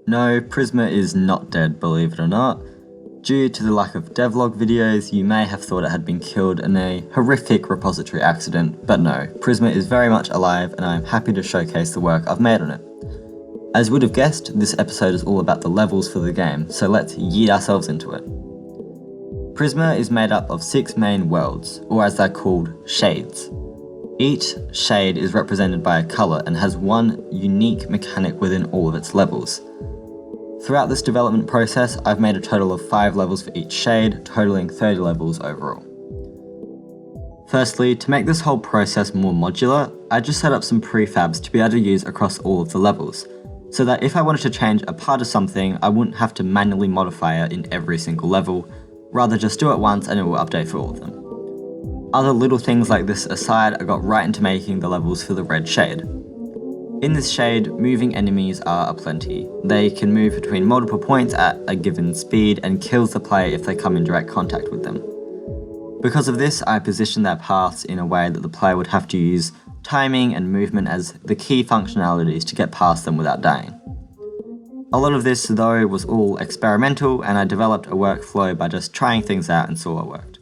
No, Prisma is not dead, believe it or not. Due to the lack of devlog videos, you may have thought it had been killed in a horrific repository accident, but no, Prisma is very much alive and I am happy to showcase the work I've made on it. As you would have guessed, this episode is all about the levels for the game, so let's yeet ourselves into it. Prisma is made up of 6 main worlds, or as they're called, shades. Each shade is represented by a colour and has one unique mechanic within all of its levels. Throughout this development process, I've made a total of 5 levels for each shade, totaling 30 levels overall. Firstly, to make this whole process more modular, I just set up some prefabs to be able to use across all of the levels, so that if I wanted to change a part of something, I wouldn't have to manually modify it in every single level, rather just do it once and it will update for all of them. Other little things like this aside, I got right into making the levels for the red shade. In this shade, moving enemies are aplenty. They can move between multiple points at a given speed and kills the player if they come in direct contact with them. Because of this, I positioned their paths in a way that the player would have to use timing and movement as the key functionalities to get past them without dying. A lot of this, though, was all experimental, and I developed a workflow by just trying things out and saw what worked.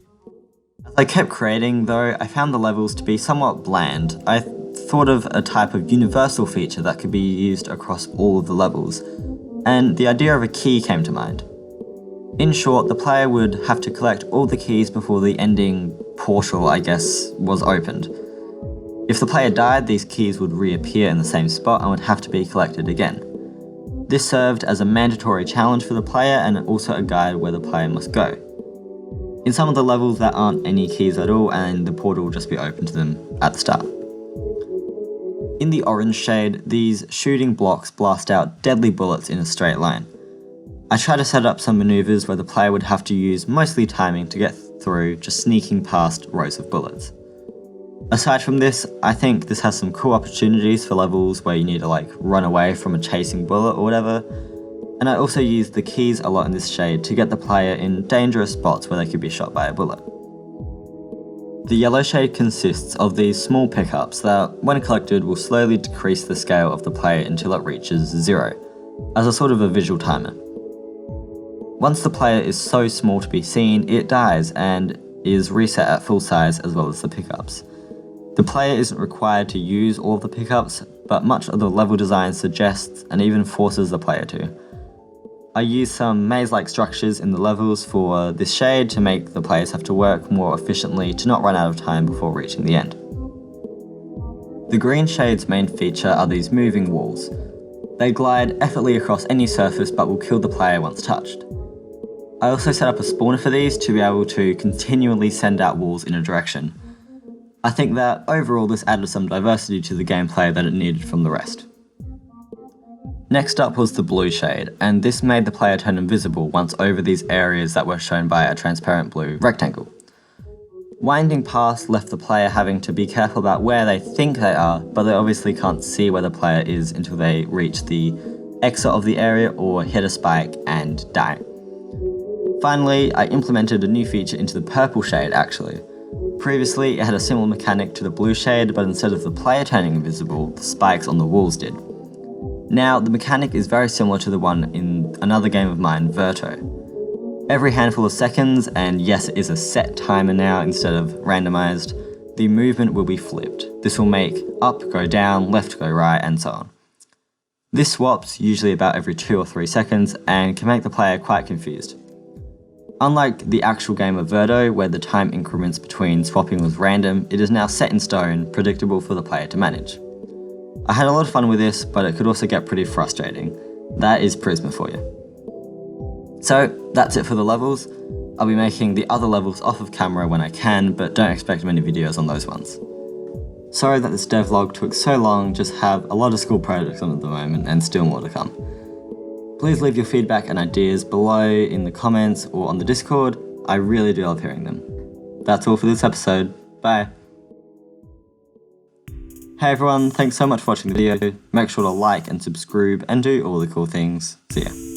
As I kept creating, though, I found the levels to be somewhat bland. I thought of a type of universal feature that could be used across all of the levels, and the idea of a key came to mind. In short, the player would have to collect all the keys before the ending portal, I guess, was opened. If the player died, these keys would reappear in the same spot and would have to be collected again. This served as a mandatory challenge for the player and also a guide where the player must go. In some of the levels there aren't any keys at all and the portal will just be open to them at the start. In the orange shade, these shooting blocks blast out deadly bullets in a straight line. I tried to set up some maneuvers where the player would have to use mostly timing to get through, just sneaking past rows of bullets. Aside from this, I think this has some cool opportunities for levels where you need to run away from a chasing bullet or whatever, and I also used the keys a lot in this shade to get the player in dangerous spots where they could be shot by a bullet. The yellow shade consists of these small pickups that, when collected, will slowly decrease the scale of the player until it reaches 0, as a sort of a visual timer. Once the player is so small to be seen, it dies and is reset at full size as well as the pickups. The player isn't required to use all of the pickups, but much of the level design suggests and even forces the player to. I used some maze-like structures in the levels for this shade to make the players have to work more efficiently to not run out of time before reaching the end. The green shade's main feature are these moving walls. They glide effortlessly across any surface but will kill the player once touched. I also set up a spawner for these to be able to continually send out walls in a direction. I think that overall this added some diversity to the gameplay that it needed from the rest. Next up was the blue shade, and this made the player turn invisible once over these areas that were shown by a transparent blue rectangle. Winding paths left the player having to be careful about where they think they are, but they obviously can't see where the player is until they reach the exit of the area or hit a spike and die. Finally, I implemented a new feature into the purple shade actually. Previously, it had a similar mechanic to the blue shade, but instead of the player turning invisible, the spikes on the walls did. Now, the mechanic is very similar to the one in another game of mine, Verto. Every handful of seconds, and yes, it is a set timer now instead of randomized, the movement will be flipped. This will make up go down, left go right, and so on. This swaps usually about every 2 or 3 seconds and can make the player quite confused. Unlike the actual game of Verto, where the time increments between swapping was random, it is now set in stone, predictable for the player to manage. I had a lot of fun with this, but it could also get pretty frustrating. That is Prisma for you. So, that's it for the levels. I'll be making the other levels off of camera when I can, but don't expect many videos on those ones. Sorry that this devlog took so long, just have a lot of school projects on at the moment, and still more to come. Please leave your feedback and ideas below in the comments or on the Discord. I really do love hearing them. That's all for this episode. Bye. Hey everyone, thanks so much for watching the video. Make sure to like and subscribe and do all the cool things. See ya.